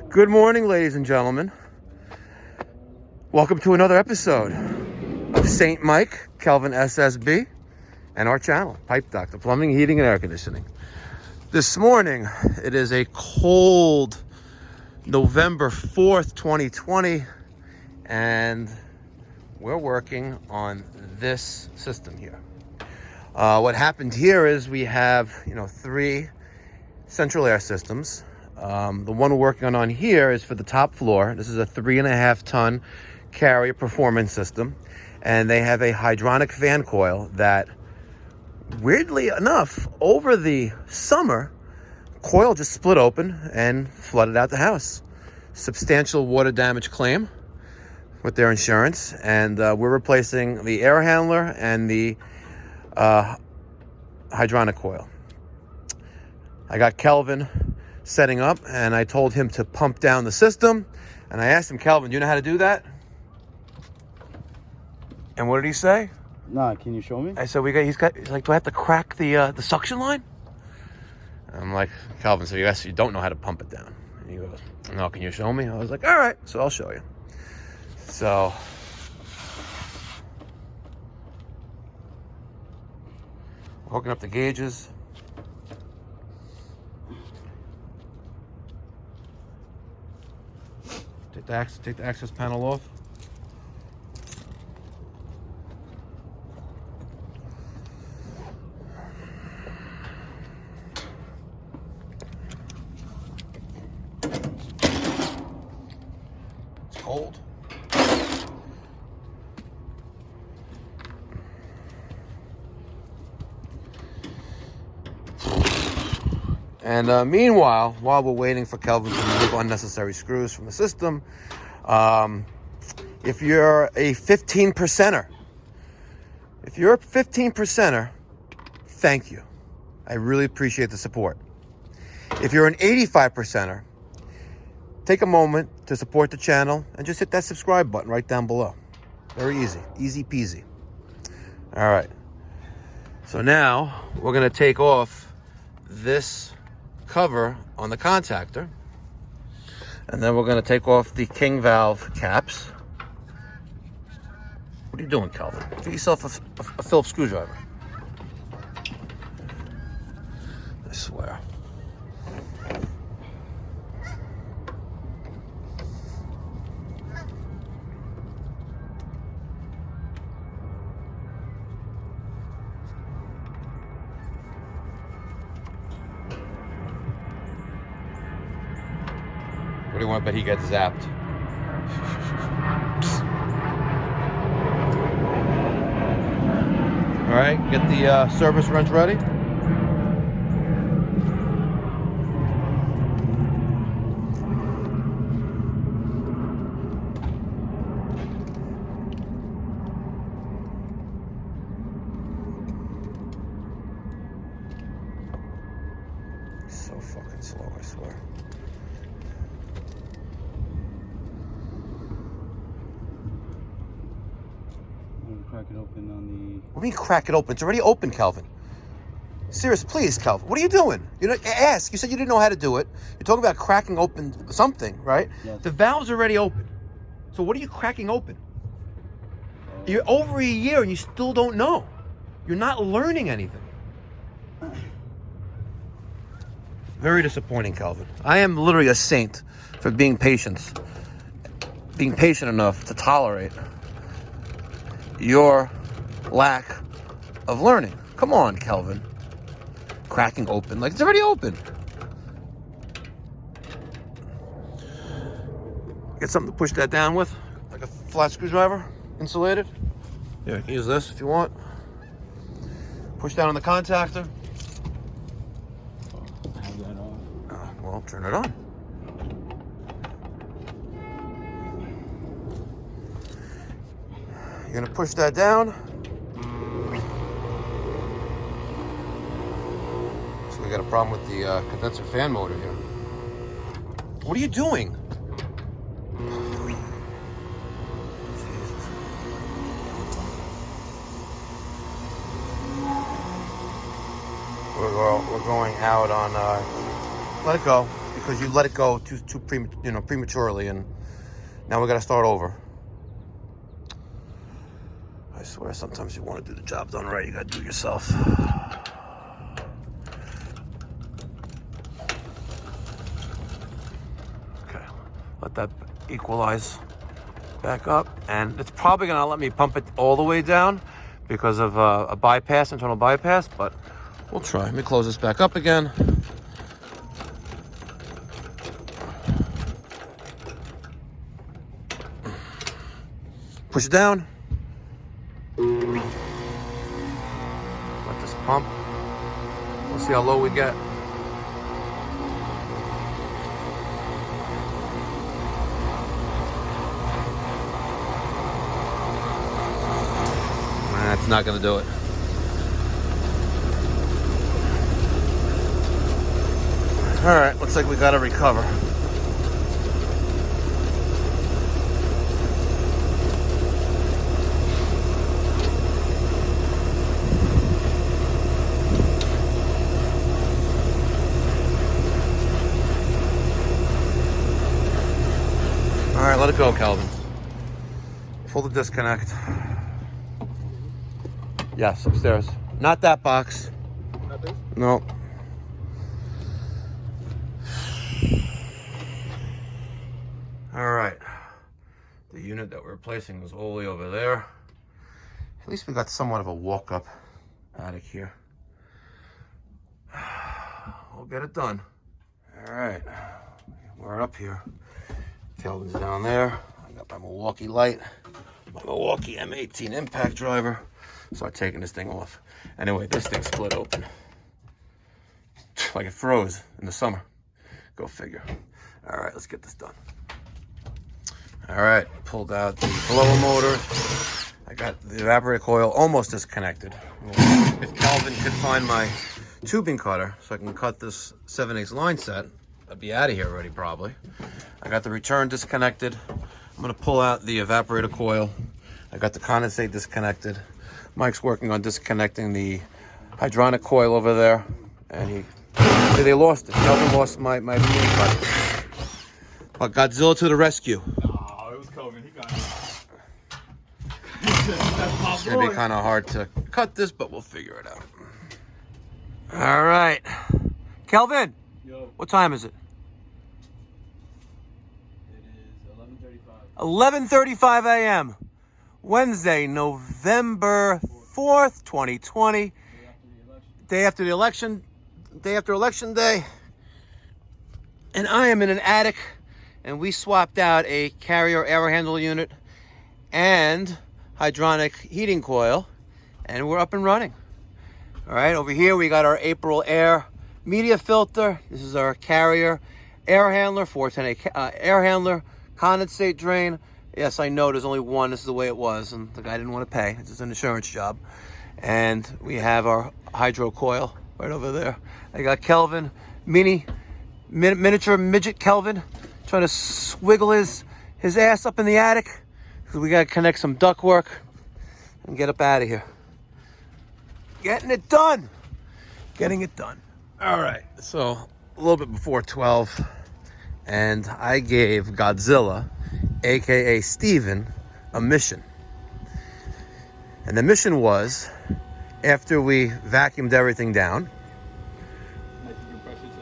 Good morning, ladies and gentlemen. Welcome to another episode of St. Mike, Kelvin SSB, and our channel, Pipe Doctor, Plumbing, Heating, and Air Conditioning. This morning, it is a cold November 4th, 2020, and we're working on this system here. What happened here is we have, three central air systems. The one we're working on here is for the top floor. This is a 3.5 ton Carrier performance system, and they have a hydronic fan coil that, weirdly enough, over the summer, coil just split open and flooded out the house. Substantial water damage claim with their insurance, and we're replacing the air handler and the hydronic coil. I got Kelvin setting up, and I told him to pump down the system, and I asked him, Kelvin, do you know how to do that? And what did he say? Nah, can you show me? I said, he's like, do I have to crack the suction line? And I'm like, Kelvin, so you actually don't know how to pump it down. And he goes, no, can you show me? I was like, all right, so I'll show you. So hooking up the gauges. Take the access panel off. It's cold. And meanwhile, while we're waiting for Kelvin to remove unnecessary screws from the system, if you're a 15%er, thank you. I really appreciate the support. If you're an 85%er, take a moment to support the channel and just hit that subscribe button right down below. Very easy, easy peasy. All right. So now we're going to take off this cover on the contactor, and then we're going to take off the king valve caps. What are you doing, Calvin? Get yourself a Phillips screwdriver. I swear. What do you want? But he gets zapped. All right, get the service wrench ready. So fucking slow, I swear. Crack it open on the... What do you mean crack it open? It's already open, Kelvin. Serious, please, Kelvin. What are you doing? Ask. You said you didn't know how to do it. You're talking about cracking open something, right? Yes. The valve's already open. So what are you cracking open? You're over a year and you still don't know. You're not learning anything. Very disappointing, Kelvin. I am literally a saint for being patient enough to tolerate your lack of learning. Come on, Kelvin. Cracking open like it's already open. Get something to push that down with, like a flat screwdriver, insulated. Yeah, you can use this if you want. Push down on the contactor. I have that on. Well, turn it on. You're gonna push that down. So we got a problem with the condenser fan motor here. What are you doing? We're going out on, let it go. because you let it go prematurely, and now we got to start over. I swear, sometimes you want to do the job done right, you got to do it yourself. Okay, let that equalize back up, and it's probably going to let me pump it all the way down because of a bypass, internal bypass, but we'll try. Let me close this back up again. Push it down. Let this pump. We'll see how low we get. That's not going to do it. All right, looks like we got to recover. All right, let it go, Calvin. Pull the disconnect. Yes, upstairs. Not that box. Not this? No. All right. The unit that we're replacing was all the way over there. At least we got somewhat of a walk-up attic here. We'll get it done. All right. We're up here. Calvin's down there. I got my Milwaukee light, my Milwaukee M18 impact driver. Start taking this thing off. Anyway, this thing split open. Like it froze in the summer. Go figure. All right, let's get this done. All right, pulled out the blower motor. I got the evaporator coil almost disconnected. If Calvin could find my tubing cutter so I can cut this 7/8 line set, I'd be out of here already probably. I got the return disconnected. I'm gonna pull out the evaporator coil. I got the condensate disconnected. Mike's working on disconnecting the hydronic coil over there, and they lost it. Kelvin lost my tubing cutter. But Godzilla to the rescue. No, it was Kelvin. He got it. It's gonna be kind of hard to cut this, but we'll figure it out. All right, Kelvin. Yo. What time is it? It is 11:35. 11:35 a.m. Wednesday, November 4th, 2020. Day after election day. And I am in an attic, and we swapped out a Carrier air handle unit and hydronic heating coil, and we're up and running. All right, over here we got our April Air media filter. This is our Carrier air handler, 410A air handler, condensate drain. Yes, I know there's only one. This is the way it was, and the guy didn't want to pay. This is an insurance job. And we have our Hydrocoil right over there. I got Kelvin, miniature midget Kelvin, trying to swiggle his ass up in the attic, because we got to connect some ductwork and get up out of here. Getting it done. Getting it done. All right, so a little bit before 12, and I gave Godzilla, aka Steven, a mission. And the mission was, after we vacuumed everything down,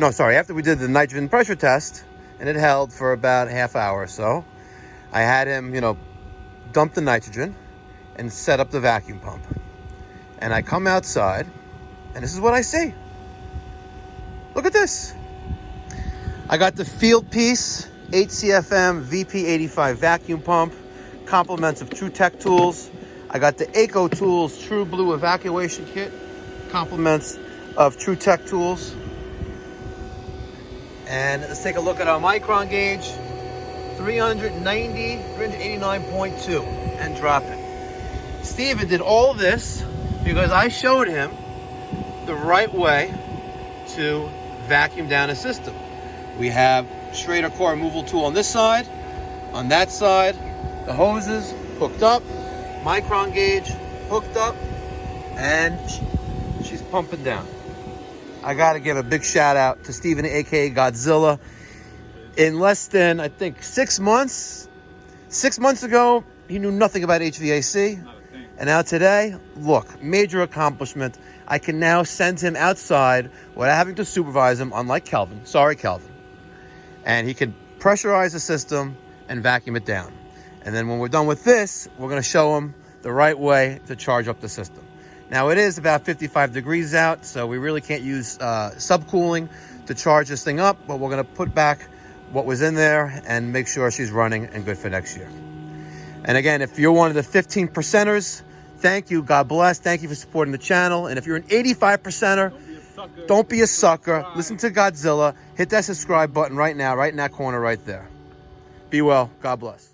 after we did the nitrogen pressure test, and it held for about a half hour or so, I had him, dump the nitrogen and set up the vacuum pump. And I come outside, and this is what I see. Look at this. I got the Field Piece 8CFM VP85 vacuum pump, compliments of True Tech Tools. I got the Eco Tools True Blue evacuation kit, compliments of True Tech Tools. And let's take a look at our micron gauge, 389.2, and drop it. Steven did all this because I showed him the right way to vacuum down a system. We have Schrader core removal tool on this side, on that side, the hoses hooked up, micron gauge hooked up, and she's pumping down. I gotta give a big shout out to Steven, aka Godzilla. In less than, I think, 6 months. 6 months ago, he knew nothing about HVAC. Not a thing. And now today, look, major accomplishment. I can now send him outside without having to supervise him, unlike Kelvin. Sorry, Kelvin. And he can pressurize the system and vacuum it down. And then when we're done with this, we're going to show him the right way to charge up the system. Now, it is about 55 degrees out, so we really can't use subcooling to charge this thing up, but we're going to put back what was in there and make sure she's running and good for next year. And again, if you're one of the 15 percenters, thank you. God bless. Thank you for supporting the channel. And if you're an 85 percenter, don't be a sucker. Listen to Godzilla. Hit that subscribe button right now, right in that corner right there. Be well. God bless.